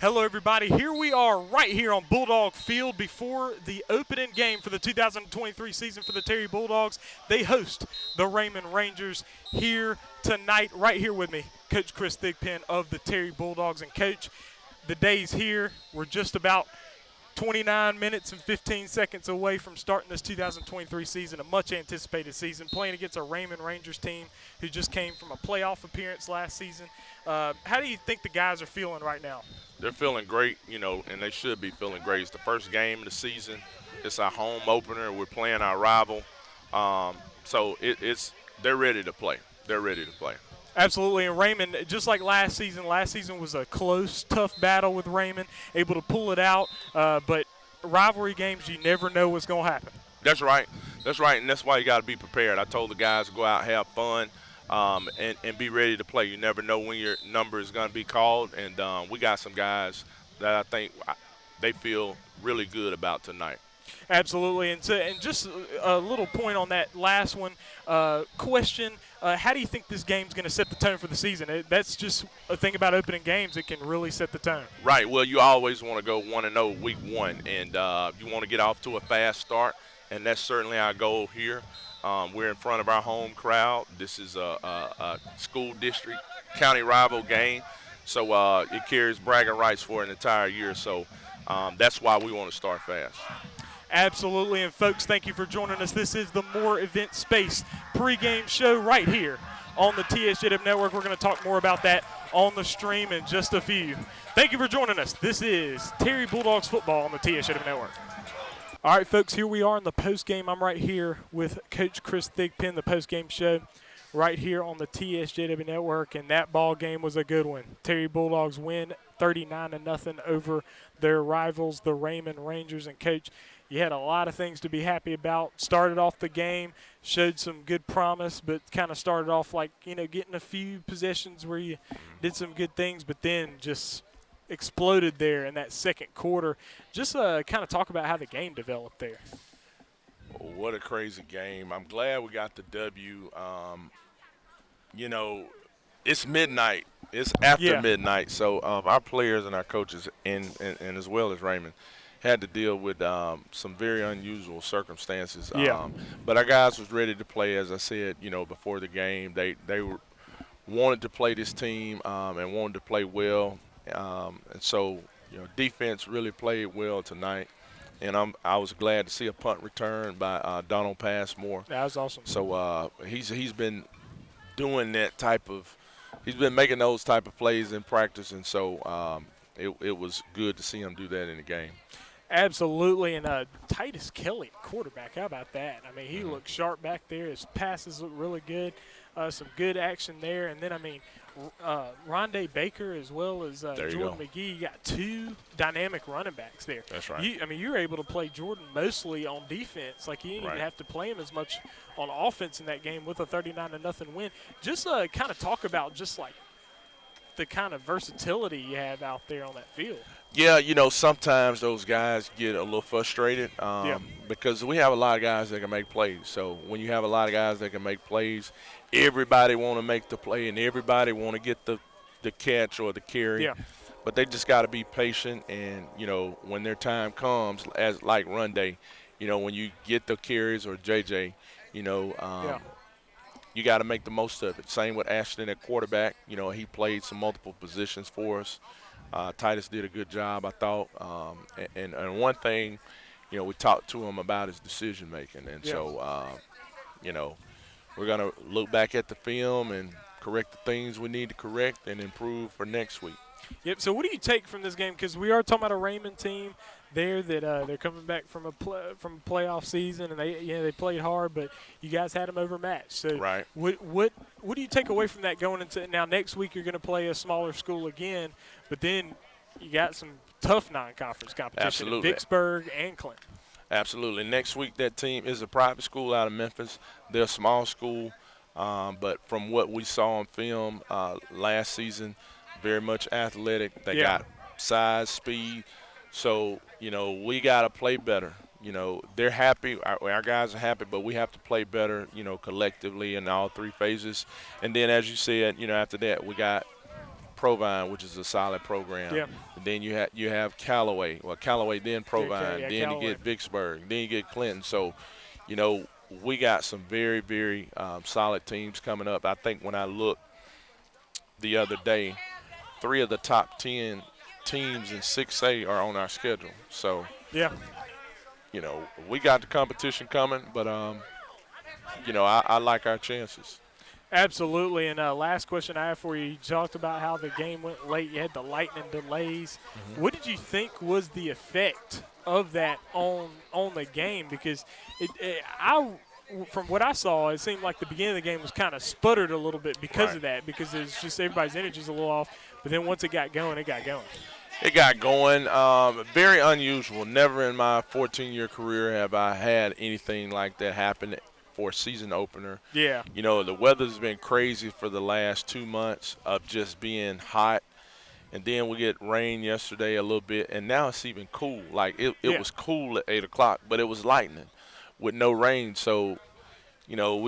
Hello, everybody. Here we are right here on Bulldog Field before the opening game for the 2023 season for the Terry Bulldogs. They host the Raymond Rangers here tonight, right here with me, Coach Chris Thigpen of the Terry Bulldogs. And, Coach, the day's here. We're just about 29 minutes and 15 seconds away from starting this 2023 season, a much-anticipated season, playing against a Raymond Rangers team who just came from a playoff appearance last season. How do you think the guys are feeling right now? They're feeling great, and they should be feeling great. It's the first game of the season. It's our home opener. We're playing our rival. So they're ready to play. They're ready to play. Absolutely, and Raymond, just like last season was a close, tough battle with Raymond, able to pull it out, but rivalry games, you never know what's going to happen. That's right, and that's why you got to be prepared. I told the guys to go out, have fun, and be ready to play. You never know when your number is going to be called, and we got some guys that I think they feel really good about tonight. Absolutely, and just a little point on that last one question. How do you think this game's going to set the tone for the season? That's just a thing about opening games. It can really set the tone. Right. Well, you always want to go 1-0 week one, and you want to get off to a fast start, and that's certainly our goal here. We're in front of our home crowd. This is a school district county rival game, so it carries bragging rights for an entire year. So that's why we want to start fast. Absolutely, and folks, thank you for joining us. This is the Moor Event Space pregame show right here on the TSJW Network. We're going to talk more about that on the stream in just a few. Thank you for joining us. This is Terry Bulldogs football on the TSJW Network. All right, folks, here we are in the postgame. I'm right here with Coach Chris Thigpen, the postgame show right here on the TSJW Network, and that ball game was a good one. Terry Bulldogs win 39-0 over their rivals, the Raymond Rangers. And, Coach, you had a lot of things to be happy about. Started off the game, showed some good promise, but kind of started off like, getting a few possessions where you did some good things, but then just exploded there in that second quarter. Just kind of talk about how the game developed there. What a crazy game. I'm glad we got the W. It's midnight. It's after midnight. So our players and our coaches and as well as Raymond had to deal with some very unusual circumstances. But our guys was ready to play, as I said, before the game. They wanted to play this team and wanted to play well. And so, defense really played well tonight. And I was glad to see a punt return by Donald Moor. That was awesome. So he's been doing that type of – he's been making those type of plays in practice, and so it was good to see him do that in the game. Absolutely, and Titus Kelly, quarterback, how about that? I mean, he looked sharp back there. His passes look really good. Some good action there. And then, Rondé Baker as well as Jordan McGee. You got two dynamic running backs there. That's right. You're able to play Jordan mostly on defense. Like, you didn't even have to play him as much on offense in that game with a 39-0 win. Just kind of talk about just, like, the kind of versatility you have out there on that field. Yeah, sometimes those guys get a little frustrated because we have a lot of guys that can make plays. So when you have a lot of guys that can make plays, everybody want to make the play and everybody want to get the catch or the carry. Yeah. But they just got to be patient and, when their time comes, as like run day, when you get the carries or JJ, you got to make the most of it. Same with Ashton at quarterback. He played some multiple positions for us. Titus did a good job, I thought. And one thing, we talked to him about his decision making. And so, we're going to look back at the film and correct the things we need to correct and improve for next week. Yep. So what do you take from this game? Because we are talking about a Raymond team there that they're coming back from a playoff season, and they played hard, but you guys had them overmatched. So right. What do you take away from that going into now? Next week you're going to play a smaller school again, but then you got some tough non-conference competition Absolutely. in Vicksburg and Clinton. Absolutely. Next week that team is a private school out of Memphis. They're a small school, but from what we saw on film last season, very much athletic. They got size, speed. So, we got to play better. They're happy. Our guys are happy, but we have to play better, collectively in all three phases. And then, as you said, after that, we got Provine, which is a solid program. Yeah. And then you have Callaway. Well, Callaway, then Provine, then Callaway. you get Vicksburg, then you get Clinton. So, you know, we got some very, very solid teams coming up. I think when I looked the other day, 3 of the top 10 teams in 6A are on our schedule. So, yeah, you know, we got the competition coming, but, you know, I like our chances. absolutely. And last question I have for you, you talked about how the game went late. You had the lightning delays. Mm-hmm. What did you think was the effect of that on the game? Because from what I saw, it seemed like the beginning of the game was kind of sputtered a little bit because of that, because it's just everybody's energy's a little off. But then once it got going, it got going. It got going. Very unusual. Never in my 14-year career have I had anything like that happen for a season opener. Yeah. You know, the weather's been crazy for the last 2 months of just being hot. And then we get rain yesterday a little bit, and now it's even cool. Like, it was cool at 8 o'clock, but it was lightning with no rain. So, you know,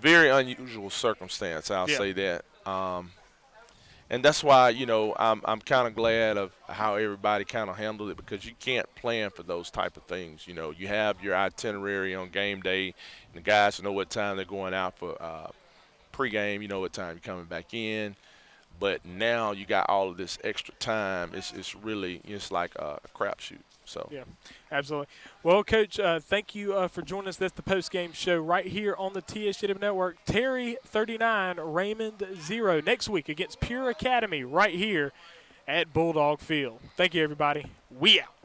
very unusual circumstance, I'll say that. And that's why, you know, I'm kind of glad of how everybody kind of handled it, because you can't plan for those type of things. You know, you have your itinerary on game day, and the guys know what time they're going out for pregame. You know what time you're coming back in. But now you got all of this extra time. It's really, it's like a crapshoot. So. Yeah, absolutely. Well, Coach, thank you for joining us. That's the post-game show right here on the TSJW Network. Terry 39, Raymond 0. Next week against Pure Academy right here at Bulldog Field. Thank you, everybody. We out.